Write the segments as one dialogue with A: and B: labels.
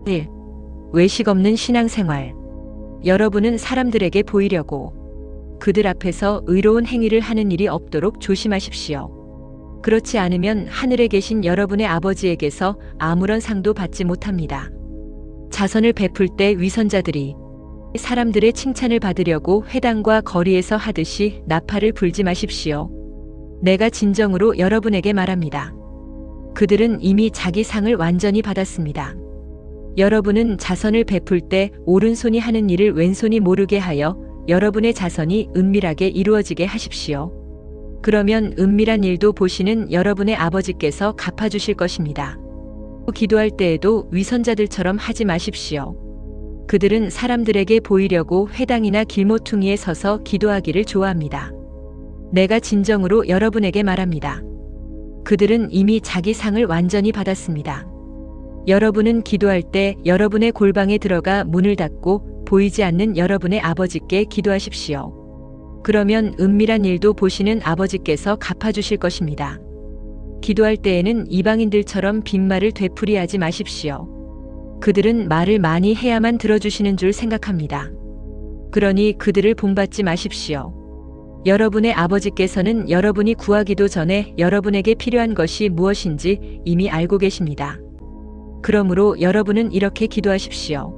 A: 1. 외식 없는 신앙생활. 여러분은 사람들에게 보이려고 그들 앞에서 의로운 행위를 하는 일이 없도록 조심하십시오. 그렇지 않으면 하늘에 계신 여러분의 아버지에게서 아무런 상도 받지 못합니다. 자선을 베풀 때 위선자들이 사람들의 칭찬을 받으려고 회당과 거리에서 하듯이 나팔을 불지 마십시오. 내가 진정으로 여러분에게 말합니다. 그들은 이미 자기 상을 완전히 받았습니다. 여러분은 자선을 베풀 때 오른손이 하는 일을 왼손이 모르게 하여 여러분의 자선이 은밀하게 이루어지게 하십시오. 그러면 은밀한 일도 보시는 여러분의 아버지께서 갚아주실 것입니다. 기도할 때에도 위선자들처럼 하지 마십시오. 그들은 사람들에게 보이려고 회당이나 길모퉁이에 서서 기도하기를 좋아합니다. 내가 진정으로 여러분에게 말합니다. 그들은 이미 자기 상을 완전히 받았습니다. 여러분은 기도할 때 여러분의 골방에 들어가 문을 닫고 보이지 않는 여러분의 아버지께 기도하십시오. 그러면 은밀한 일도 보시는 아버지께서 갚아주실 것입니다. 기도할 때에는 이방인들처럼 빈말을 되풀이하지 마십시오. 그들은 말을 많이 해야만 들어주시는 줄 생각합니다. 그러니 그들을 본받지 마십시오. 여러분의 아버지께서는 여러분이 구하기도 전에 여러분에게 필요한 것이 무엇인지 이미 알고 계십니다. 그러므로 여러분은 이렇게 기도하십시오.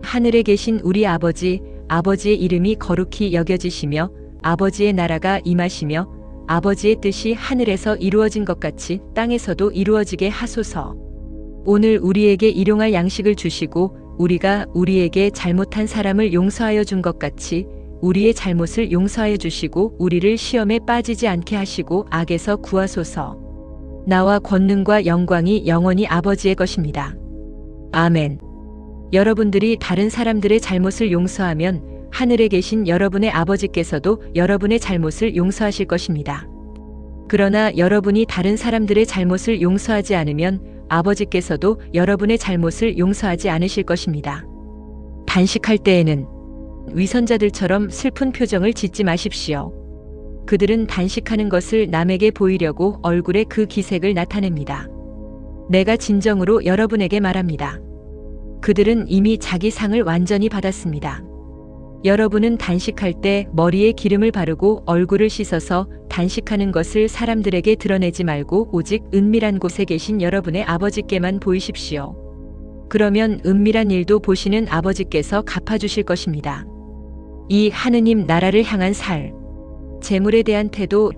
A: 하늘에 계신 우리 아버지, 아버지의 이름이 거룩히 여겨지시며 아버지의 나라가 임하시며 아버지의 뜻이 하늘에서 이루어진 것 같이 땅에서도 이루어지게 하소서. 오늘 우리에게 일용할 양식을 주시고 우리가 우리에게 잘못한 사람을 용서하여 준 것 같이 우리의 잘못을 용서하여 주시고 우리를 시험에 빠지지 않게 하시고 악에서 구하소서. 나와 권능과 영광이 영원히 아버지의 것입니다. 아멘. 여러분들이 다른 사람들의 잘못을 용서하면 하늘에 계신 여러분의 아버지께서도 여러분의 잘못을 용서하실 것입니다. 그러나 여러분이 다른 사람들의 잘못을 용서하지 않으면 아버지께서도 여러분의 잘못을 용서하지 않으실 것입니다. 단식할 때에는 위선자들처럼 슬픈 표정을 짓지 마십시오. 그들은 단식하는 것을 남에게 보이려고 얼굴에 그 기색을 나타냅니다. 내가 진정으로 여러분에게 말합니다. 그들은 이미 자기 상을 완전히 받았습니다. 여러분은 단식할 때 머리에 기름을 바르고 얼굴을 씻어서 단식하는 것을 사람들에게 드러내지 말고 오직 은밀한 곳에 계신 여러분의 아버지께만 보이십시오. 그러면 은밀한 일도 보시는 아버지께서 갚아주실 것입니다. 이 하느님 나라를 향한 살. 재물에 대한 태도.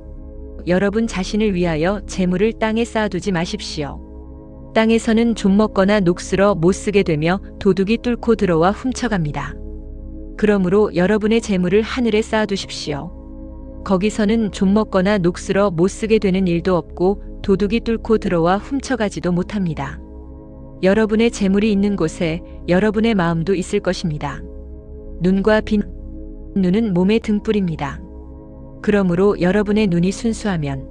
A: 여러분 자신을 위하여 재물을 땅에 쌓아두지 마십시오. 땅에서는 좀 먹거나 녹슬어 못 쓰게 되며 도둑이 뚫고 들어와 훔쳐갑니다. 그러므로 여러분의 재물을 하늘에 쌓아두십시오. 거기서는 좀 먹거나 녹슬어 못 쓰게 되는 일도 없고 도둑이 뚫고 들어와 훔쳐가지도 못합니다. 여러분의 재물이 있는 곳에 여러분의 마음도 있을 것입니다. 눈과 빈 눈은 몸의 등불입니다. 그러므로 여러분의 눈이 순수하면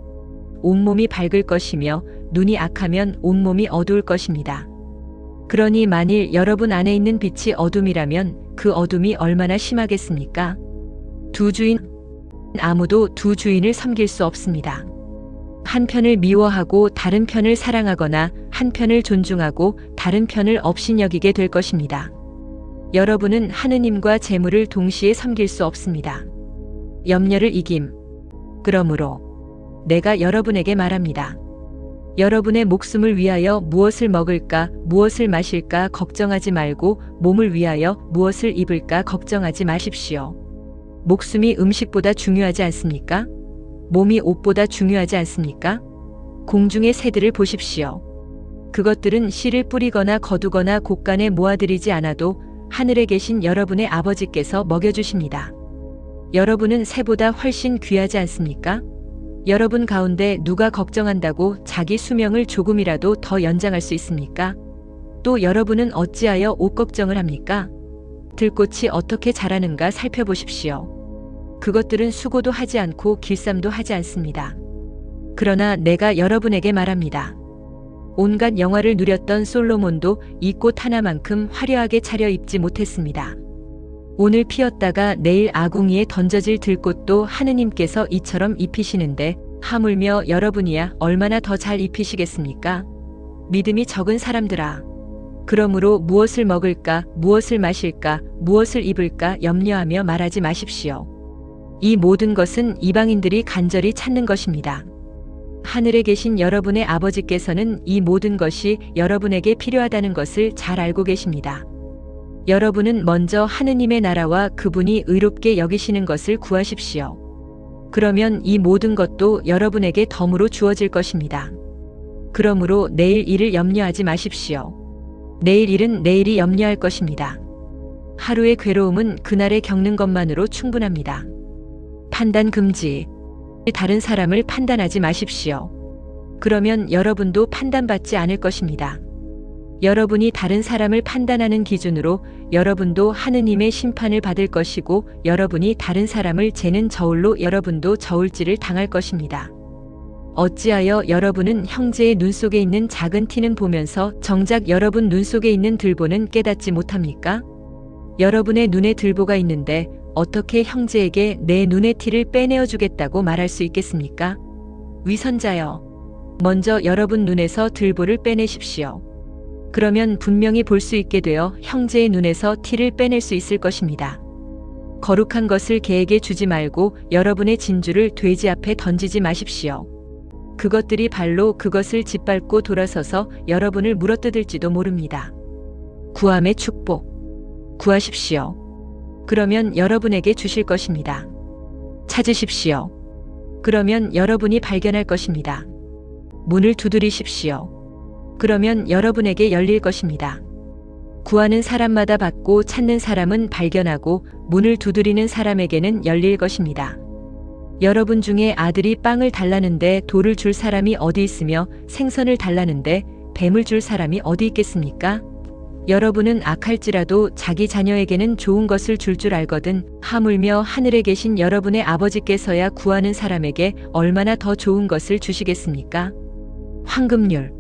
A: 온몸이 밝을 것이며 눈이 악하면 온몸이 어두울 것입니다. 그러니 만일 여러분 안에 있는 빛이 어둠이라면 그 어둠이 얼마나 심하겠습니까? 아무도 두 주인을 섬길 수 없습니다. 한 편을 미워하고 다른 편을 사랑하거나 한 편을 존중하고 다른 편을 업신여기게 될 것입니다. 여러분은 하느님과 재물을 동시에 섬길 수 없습니다. 염려를 이김. 그러므로 내가 여러분에게 말합니다. 여러분의 목숨을 위하여 무엇을 먹을까, 무엇을 마실까 걱정하지 말고 몸을 위하여 무엇을 입을까 걱정하지 마십시오. 목숨이 음식보다 중요하지 않습니까? 몸이 옷보다 중요하지 않습니까? 공중의 새들을 보십시오. 그것들은 씨를 뿌리거나 거두거나 곡간에 모아들이지 않아도 하늘에 계신 여러분의 아버지께서 먹여주십니다. 여러분은 새보다 훨씬 귀하지 않습니까? 여러분 가운데 누가 걱정한다고 자기 수명을 조금이라도 더 연장할 수 있습니까? 또 여러분은 어찌하여 옷 걱정을 합니까? 들꽃이 어떻게 자라는가 살펴보십시오. 그것들은 수고도 하지 않고 길쌈도 하지 않습니다. 그러나 내가 여러분에게 말합니다. 온갖 영화를 누렸던 솔로몬도 이 꽃 하나만큼 화려하게 차려입지 못했습니다. 오늘 피었다가 내일 아궁이에 던져질 들꽃도 하느님께서 이처럼 입히시는데 하물며 여러분이야 얼마나 더 잘 입히시겠습니까? 믿음이 적은 사람들아, 그러므로 무엇을 먹을까, 무엇을 마실까, 무엇을 입을까 염려하며 말하지 마십시오. 이 모든 것은 이방인들이 간절히 찾는 것입니다. 하늘에 계신 여러분의 아버지께서는 이 모든 것이 여러분에게 필요하다는 것을 잘 알고 계십니다. 여러분은 먼저 하느님의 나라와 그분이 의롭게 여기시는 것을 구하십시오. 그러면 이 모든 것도 여러분에게 덤으로 주어질 것입니다. 그러므로 내일 일을 염려하지 마십시오. 내일 일은 내일이 염려할 것입니다. 하루의 괴로움은 그날에 겪는 것만으로 충분합니다. 판단 금지. 다른 사람을 판단하지 마십시오. 그러면 여러분도 판단받지 않을 것입니다. 여러분이 다른 사람을 판단하는 기준으로 여러분도 하느님의 심판을 받을 것이고, 여러분이 다른 사람을 재는 저울로 여러분도 저울질을 당할 것입니다. 어찌하여 여러분은 형제의 눈 속에 있는 작은 티는 보면서 정작 여러분 눈 속에 있는 들보는 깨닫지 못합니까? 여러분의 눈에 들보가 있는데 어떻게 형제에게 내 눈의 티를 빼내어 주겠다고 말할 수 있겠습니까? 위선자여, 먼저 여러분 눈에서 들보를 빼내십시오. 그러면 분명히 볼 수 있게 되어 형제의 눈에서 티를 빼낼 수 있을 것입니다. 거룩한 것을 개에게 주지 말고 여러분의 진주를 돼지 앞에 던지지 마십시오. 그것들이 발로 그것을 짓밟고 돌아서서 여러분을 물어뜯을지도 모릅니다. 구함의 축복. 구하십시오. 그러면 여러분에게 주실 것입니다. 찾으십시오. 그러면 여러분이 발견할 것입니다. 문을 두드리십시오. 그러면 여러분에게 열릴 것입니다. 구하는 사람마다 받고 찾는 사람은 발견하고 문을 두드리는 사람에게는 열릴 것입니다. 여러분 중에 아들이 빵을 달라는데 돌을 줄 사람이 어디 있으며 생선을 달라는데 뱀을 줄 사람이 어디 있겠습니까? 여러분은 악할지라도 자기 자녀에게는 좋은 것을 줄 알거든 하물며 하늘에 계신 여러분의 아버지께서야 구하는 사람에게 얼마나 더 좋은 것을 주시겠습니까? 황금률.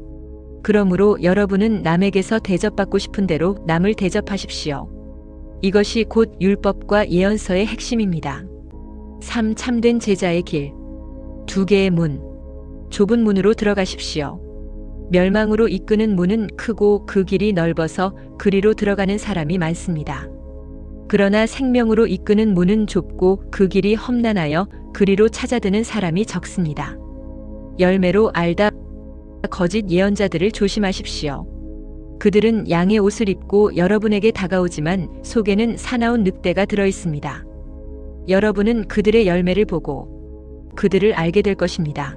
A: 그러므로 여러분은 남에게서 대접받고 싶은 대로 남을 대접하십시오. 이것이 곧 율법과 예언서의 핵심입니다. 3. 참된 제자의 길. 2개의 문. 좁은 문으로 들어가십시오. 멸망으로 이끄는 문은 크고 그 길이 넓어서 그리로 들어가는 사람이 많습니다. 그러나 생명으로 이끄는 문은 좁고 그 길이 험난하여 그리로 찾아드는 사람이 적습니다. 열매로 알다. 거짓 예언자들을 조심하십시오. 그들은 양의 옷을 입고 여러분에게 다가오지만 속에는 사나운 늑대가 들어 있습니다. 여러분은 그들의 열매를 보고 그들을 알게 될 것입니다.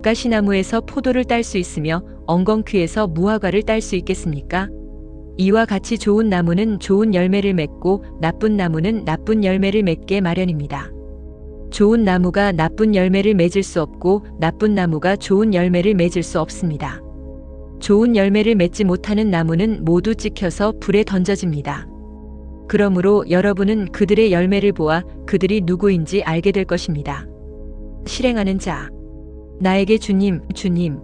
A: 가시나무에서 포도를 딸 수 있으며 엉겅퀴에서 무화과를 딸 수 있겠습니까? 이와 같이 좋은 나무는 좋은 열매를 맺고 나쁜 나무는 나쁜 열매를 맺게 마련입니다. 좋은 나무가 나쁜 열매를 맺을 수 없고 나쁜 나무가 좋은 열매를 맺을 수 없습니다. 좋은 열매를 맺지 못하는 나무는 모두 찍혀서 불에 던져집니다. 그러므로 여러분은 그들의 열매를 보아 그들이 누구인지 알게 될 것입니다. 실행하는 자. 나에게 주님, 주님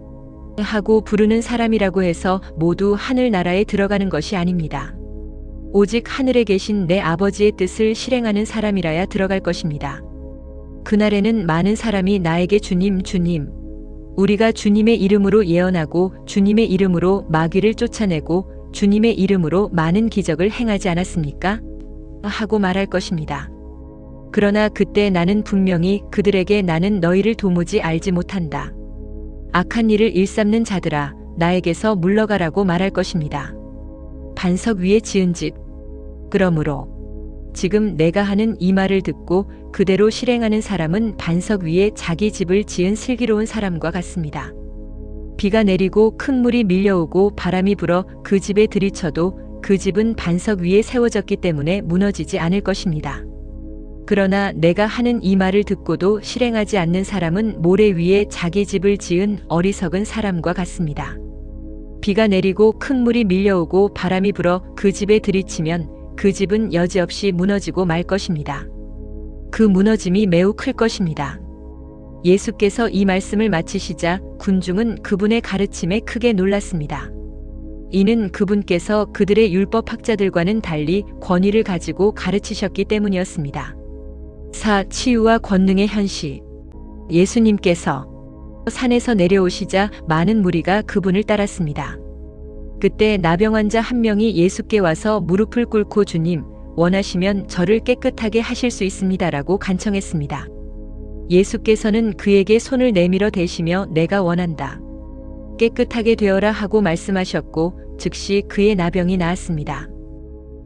A: 하고 부르는 사람이라고 해서 모두 하늘나라에 들어가는 것이 아닙니다. 오직 하늘에 계신 내 아버지의 뜻을 실행하는 사람이라야 들어갈 것입니다. 그날에는 많은 사람이 나에게 주님, 주님, 우리가 주님의 이름으로 예언하고 주님의 이름으로 마귀를 쫓아내고 주님의 이름으로 많은 기적을 행하지 않았습니까? 하고 말할 것입니다. 그러나 그때 나는 분명히 그들에게 나는 너희를 도무지 알지 못한다. 악한 일을 일삼는 자들아, 나에게서 물러가라고 말할 것입니다. 반석 위에 지은 집. 그러므로 지금 내가 하는 이 말을 듣고 그대로 실행하는 사람은 반석 위에 자기 집을 지은 슬기로운 사람과 같습니다. 비가 내리고 큰 물이 밀려오고 바람이 불어 그 집에 들이쳐도 그 집은 반석 위에 세워졌기 때문에 무너지지 않을 것입니다. 그러나 내가 하는 이 말을 듣고도 실행하지 않는 사람은 모래 위에 자기 집을 지은 어리석은 사람과 같습니다. 비가 내리고 큰 물이 밀려오고 바람이 불어 그 집에 들이치면 그 집은 여지없이 무너지고 말 것입니다. 그 무너짐이 매우 클 것입니다. 예수께서 이 말씀을 마치시자 군중은 그분의 가르침에 크게 놀랐습니다. 이는 그분께서 그들의 율법학자들과는 달리 권위를 가지고 가르치셨기 때문이었습니다. 4. 치유와 권능의 현시. 예수님께서 산에서 내려오시자 많은 무리가 그분을 따랐습니다. 그때 나병 환자 한 명이 예수께 와서 무릎을 꿇고 주님, 원하시면 저를 깨끗하게 하실 수 있습니다라고 간청했습니다. 예수께서는 그에게 손을 내밀어 대시며 내가 원한다. 깨끗하게 되어라 하고 말씀하셨고 즉시 그의 나병이 나았습니다.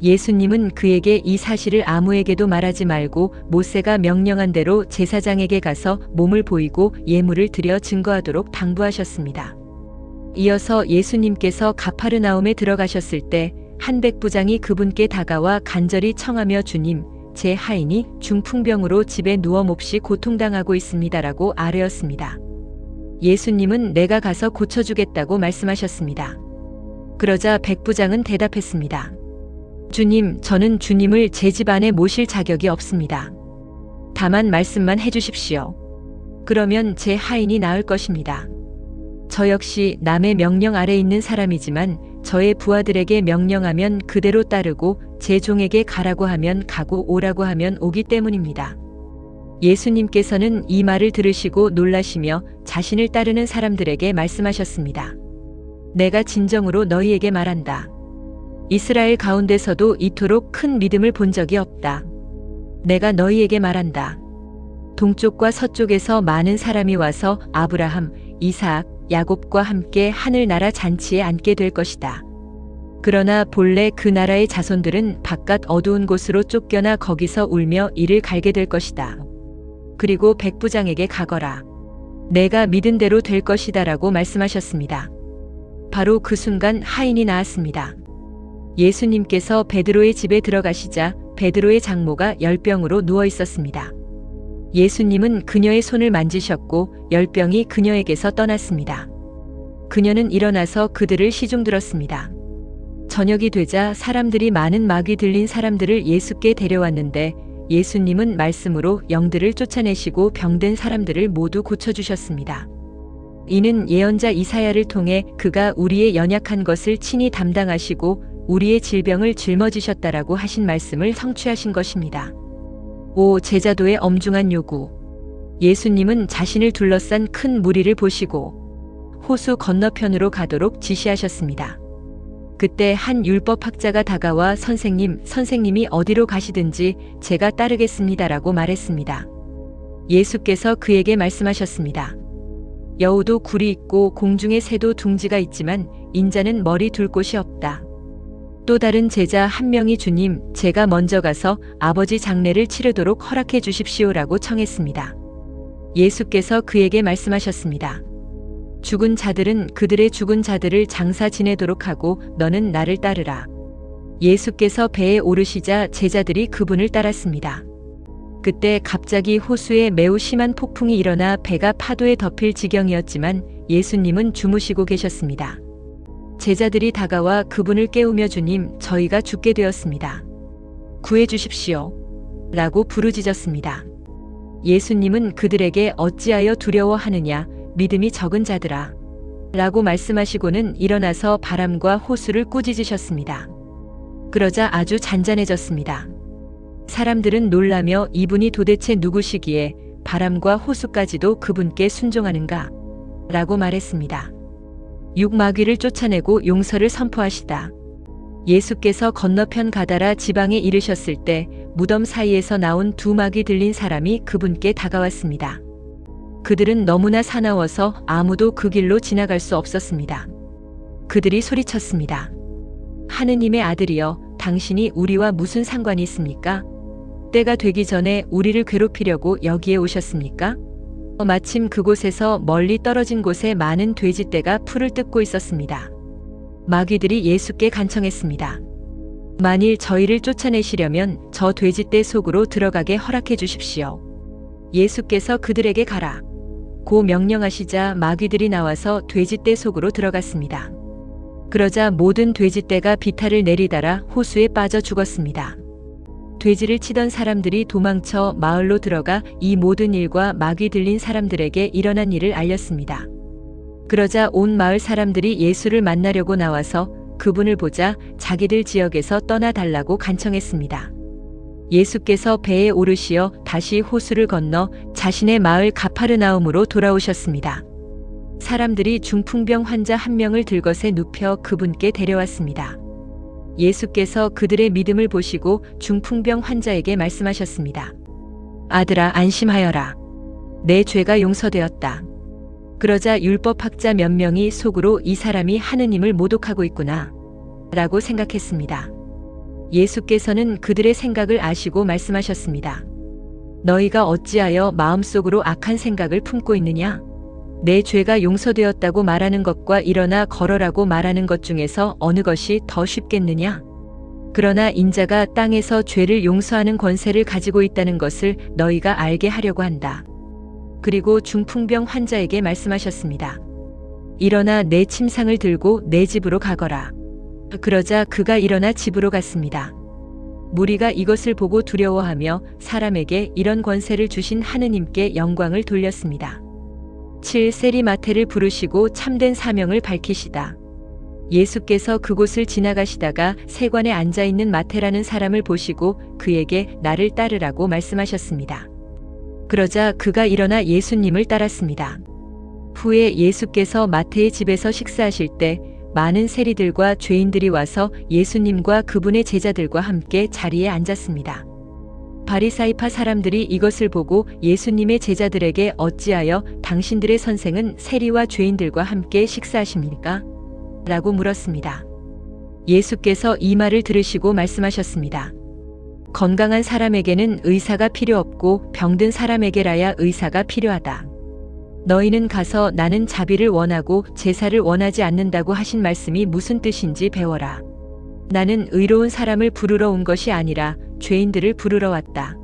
A: 예수님은 그에게 이 사실을 아무에게도 말하지 말고 모세가 명령한 대로 제사장에게 가서 몸을 보이고 예물을 드려 증거하도록 당부하셨습니다. 이어서 예수님께서 가파르나움에 들어가셨을 때 한 백부장이 그분께 다가와 간절히 청하며 주님, 제 하인이 중풍병으로 집에 누워 몹시 고통당하고 있습니다라고 아뢰었습니다. 예수님은 내가 가서 고쳐주겠다고 말씀하셨습니다. 그러자 백부장은 대답했습니다. 주님, 저는 주님을 제 집 안에 모실 자격이 없습니다. 다만 말씀만 해주십시오. 그러면 제 하인이 나을 것입니다. 저 역시 남의 명령 아래 있는 사람이지만 저의 부하들에게 명령하면 그대로 따르고 제 종에게 가라고 하면 가고 오라고 하면 오기 때문입니다. 예수님께서는 이 말을 들으시고 놀라시며 자신을 따르는 사람들에게 말씀하셨습니다. 내가 진정으로 너희에게 말한다. 이스라엘 가운데서도 이토록 큰 믿음을 본 적이 없다. 내가 너희에게 말한다. 동쪽과 서쪽에서 많은 사람이 와서 아브라함, 이삭, 야곱과 함께 하늘나라 잔치에 앉게 될 것이다. 그러나 본래 그 나라의 자손들은 바깥 어두운 곳으로 쫓겨나 거기서 울며 이를 갈게 될 것이다. 그리고 백부장에게 가거라. 내가 믿은 대로 될 것이다라고 말씀하셨습니다. 바로 그 순간 하인이 나왔습니다. 예수님께서 베드로의 집에 들어가시자 베드로의 장모가 열병으로 누워 있었습니다. 예수님은 그녀의 손을 만지셨고 열병이 그녀에게서 떠났습니다. 그녀는 일어나서 그들을 시중들었습니다. 저녁이 되자 사람들이 많은 막이 들린 사람들을 예수께 데려왔는데 예수님은 말씀으로 영들을 쫓아내시고 병든 사람들을 모두 고쳐주셨습니다. 이는 예언자 이사야를 통해 그가 우리의 연약한 것을 친히 담당하시고 우리의 질병을 짊어지셨다라고 하신 말씀을 성취하신 것입니다. 5. 제자도의 엄중한 요구. 예수님은 자신을 둘러싼 큰 무리를 보시고 호수 건너편으로 가도록 지시하셨습니다. 그때 한 율법학자가 다가와 선생님이 어디로 가시든지 제가 따르겠습니다라고 말했습니다. 예수께서 그에게 말씀하셨습니다. 여우도 굴이 있고 공중의 새도 둥지가 있지만 인자는 머리 둘 곳이 없다. 또 다른 제자 한 명이 주님, 제가 먼저 가서 아버지 장례를 치르도록 허락해 주십시오라고 청했습니다. 예수께서 그에게 말씀하셨습니다. 죽은 자들은 그들의 죽은 자들을 장사 지내도록 하고 너는 나를 따르라. 예수께서 배에 오르시자 제자들이 그분을 따랐습니다. 그때 갑자기 호수에 매우 심한 폭풍이 일어나 배가 파도에 덮일 지경이었지만 예수님은 주무시고 계셨습니다. 제자들이 다가와 그분을 깨우며 주님, 저희가 죽게 되었습니다. 구해 주십시오. 라고 부르짖었습니다. 예수님은 그들에게 어찌하여 두려워하느냐, 믿음이 적은 자들아. 라고 말씀하시고는 일어나서 바람과 호수를 꾸짖으셨습니다. 그러자 아주 잔잔해졌습니다. 사람들은 놀라며 이분이 도대체 누구시기에 바람과 호수까지도 그분께 순종하는가? 라고 말했습니다. 육마귀를 쫓아내고 용서를 선포하시다. 예수께서 건너편 가다라 지방에 이르셨을 때 무덤 사이에서 나온 두 마귀 들린 사람이 그분께 다가왔습니다. 그들은 너무나 사나워서 아무도 그 길로 지나갈 수 없었습니다. 그들이 소리쳤습니다. 하느님의 아들이여, 당신이 우리와 무슨 상관이 있습니까? 때가 되기 전에 우리를 괴롭히려고 여기에 오셨습니까? 마침 그곳에서 멀리 떨어진 곳에 많은 돼지떼가 풀을 뜯고 있었습니다. 마귀들이 예수께 간청했습니다. 만일 저희를 쫓아내시려면 저 돼지떼 속으로 들어가게 허락해 주십시오. 예수께서 그들에게 가라. 고 명령하시자 마귀들이 나와서 돼지떼 속으로 들어갔습니다. 그러자 모든 돼지떼가 비탈을 내리달아 호수에 빠져 죽었습니다. 돼지를 치던 사람들이 도망쳐 마을로 들어가 이 모든 일과 마귀 들린 사람들에게 일어난 일을 알렸습니다. 그러자 온 마을 사람들이 예수를 만나려고 나와서 그분을 보자 자기들 지역에서 떠나달라고 간청했습니다. 예수께서 배에 오르시어 다시 호수를 건너 자신의 마을 가파르나움으로 돌아오셨습니다. 사람들이 중풍병 환자 한 명을 들것에 눕혀 그분께 데려왔습니다. 예수께서 그들의 믿음을 보시고 중풍병 환자에게 말씀하셨습니다. 아들아, 안심하여라. 내 죄가 용서되었다. 그러자 율법학자 몇 명이 속으로 이 사람이 하느님을 모독하고 있구나 라고 생각했습니다. 예수께서는 그들의 생각을 아시고 말씀하셨습니다. 너희가 어찌하여 마음속으로 악한 생각을 품고 있느냐? 내 죄가 용서되었다고 말하는 것과 일어나 걸어라고 말하는 것 중에서 어느 것이 더 쉽겠느냐? 그러나 인자가 땅에서 죄를 용서하는 권세를 가지고 있다는 것을 너희가 알게 하려고 한다. 그리고 중풍병 환자에게 말씀하셨습니다. 일어나 내 침상을 들고 내 집으로 가거라. 그러자 그가 일어나 집으로 갔습니다. 무리가 이것을 보고 두려워하며 사람에게 이런 권세를 주신 하느님께 영광을 돌렸습니다. 7. 세리마태를 부르시고 참된 사명을 밝히시다. 예수께서 그곳을 지나가시다가 세관에 앉아있는 마태라는 사람을 보시고 그에게 나를 따르라고 말씀하셨습니다. 그러자 그가 일어나 예수님을 따랐습니다. 후에 예수께서 마태의 집에서 식사하실 때 많은 세리들과 죄인들이 와서 예수님과 그분의 제자들과 함께 자리에 앉았습니다. 바리사이파 사람들이 이것을 보고 예수님의 제자들에게 어찌하여 당신들의 선생은 세리와 죄인들과 함께 식사하십니까? 라고 물었습니다. 예수께서 이 말을 들으시고 말씀하셨습니다. 건강한 사람에게는 의사가 필요 없고 병든 사람에게라야 의사가 필요하다. 너희는 가서 나는 자비를 원하고 제사를 원하지 않는다고 하신 말씀이 무슨 뜻인지 배워라. 나는 의로운 사람을 부르러 온 것이 아니라 죄인들을 부르러 왔다.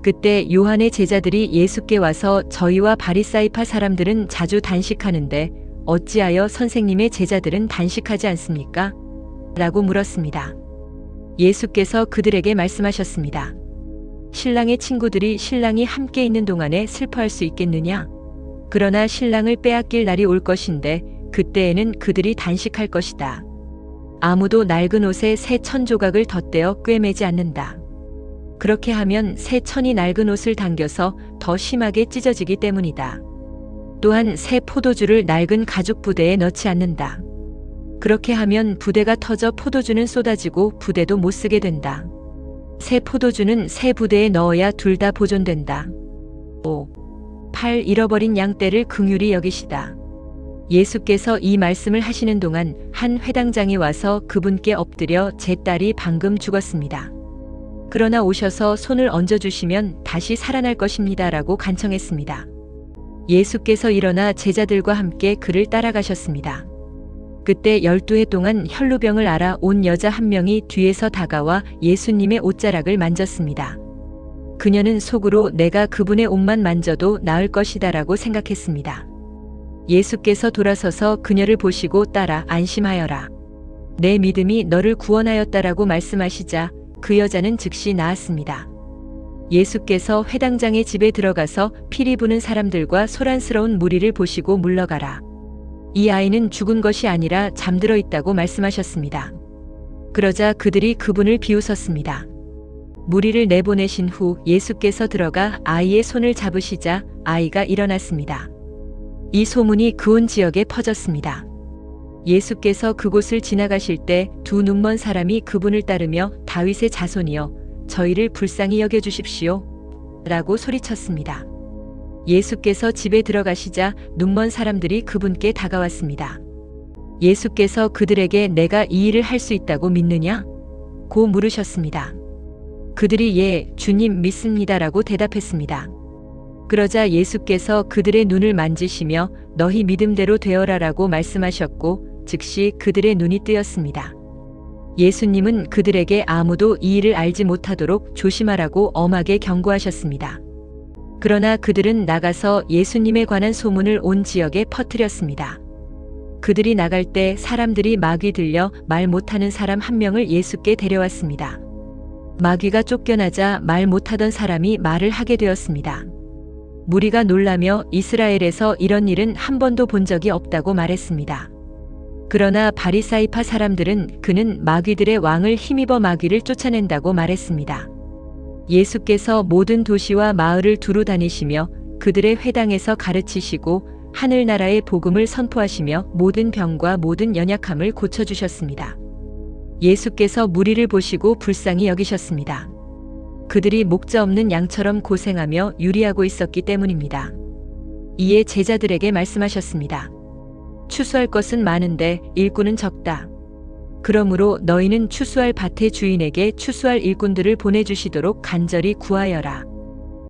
A: 그때 요한의 제자들이 예수께 와서 저희와 바리사이파 사람들은 자주 단식하는데 어찌하여 선생님의 제자들은 단식하지 않습니까? 라고 물었습니다. 예수께서 그들에게 말씀하셨습니다. 신랑의 친구들이 신랑이 함께 있는 동안에 슬퍼할 수 있겠느냐? 그러나 신랑을 빼앗길 날이 올 것인데 그때에는 그들이 단식할 것이다. 아무도 낡은 옷에 새 천 조각을 덧대어 꿰매지 않는다. 그렇게 하면 새 천이 낡은 옷을 당겨서 더 심하게 찢어지기 때문이다. 또한 새 포도주를 낡은 가죽 부대에 넣지 않는다. 그렇게 하면 부대가 터져 포도주는 쏟아지고 부대도 못 쓰게 된다. 새 포도주는 새 부대에 넣어야 둘 다 보존된다. 5. 8. 잃어버린 양 떼를 긍휼히 여기시다. 예수께서 이 말씀을 하시는 동안 한 회당장이 와서 그분께 엎드려 제 딸이 방금 죽었습니다. 그러나 오셔서 손을 얹어주시면 다시 살아날 것입니다. 라고 간청했습니다. 예수께서 일어나 제자들과 함께 그를 따라가셨습니다. 그때 12해 동안 혈루병을 앓아 온 여자 한 명이 뒤에서 다가와 예수님의 옷자락을 만졌습니다. 그녀는 속으로 내가 그분의 옷만 만져도 나을 것이다 라고 생각했습니다. 예수께서 돌아서서 그녀를 보시고 따라 안심하여라. 내 믿음이 너를 구원하였다라고 말씀하시자 그 여자는 즉시 나았습니다. 예수께서 회당장의 집에 들어가서 피리 부는 사람들과 소란스러운 무리를 보시고 물러가라. 이 아이는 죽은 것이 아니라 잠들어 있다고 말씀하셨습니다. 그러자 그들이 그분을 비웃었습니다. 무리를 내보내신 후 예수께서 들어가 아이의 손을 잡으시자 아이가 일어났습니다. 이 소문이 그 온 지역에 퍼졌습니다. 예수께서 그곳을 지나가실 때 두 눈먼 사람이 그분을 따르며 다윗의 자손이여 저희를 불쌍히 여겨주십시오 라고 소리쳤습니다. 예수께서 집에 들어가시자 눈먼 사람들이 그분께 다가왔습니다. 예수께서 그들에게 내가 이 일을 할 수 있다고 믿느냐? 고 물으셨습니다. 그들이 예, 주님 믿습니다라고 대답했습니다. 그러자 예수께서 그들의 눈을 만지시며 너희 믿음대로 되어라라고 말씀하셨고 즉시 그들의 눈이 뜨였습니다. 예수님은 그들에게 아무도 이 일을 알지 못하도록 조심하라고 엄하게 경고하셨습니다. 그러나 그들은 나가서 예수님에 관한 소문을 온 지역에 퍼뜨렸습니다. 그들이 나갈 때 사람들이 마귀 들려 말 못하는 사람 한 명을 예수께 데려왔습니다. 마귀가 쫓겨나자 말 못하던 사람이 말을 하게 되었습니다. 무리가 놀라며 이스라엘에서 이런 일은 한 번도 본 적이 없다고 말했습니다. 그러나 바리사이파 사람들은 그는 마귀들의 왕을 힘입어 마귀를 쫓아낸다고 말했습니다. 예수께서 모든 도시와 마을을 두루 다니시며 그들의 회당에서 가르치시고 하늘나라의 복음을 선포하시며 모든 병과 모든 연약함을 고쳐주셨습니다. 예수께서 무리를 보시고 불쌍히 여기셨습니다. 그들이 목자 없는 양처럼 고생하며 유리하고 있었기 때문입니다. 이에 제자들에게 말씀하셨습니다. 추수할 것은 많은데 일꾼은 적다. 그러므로 너희는 추수할 밭의 주인에게 추수할 일꾼들을 보내주시도록 간절히 구하여라.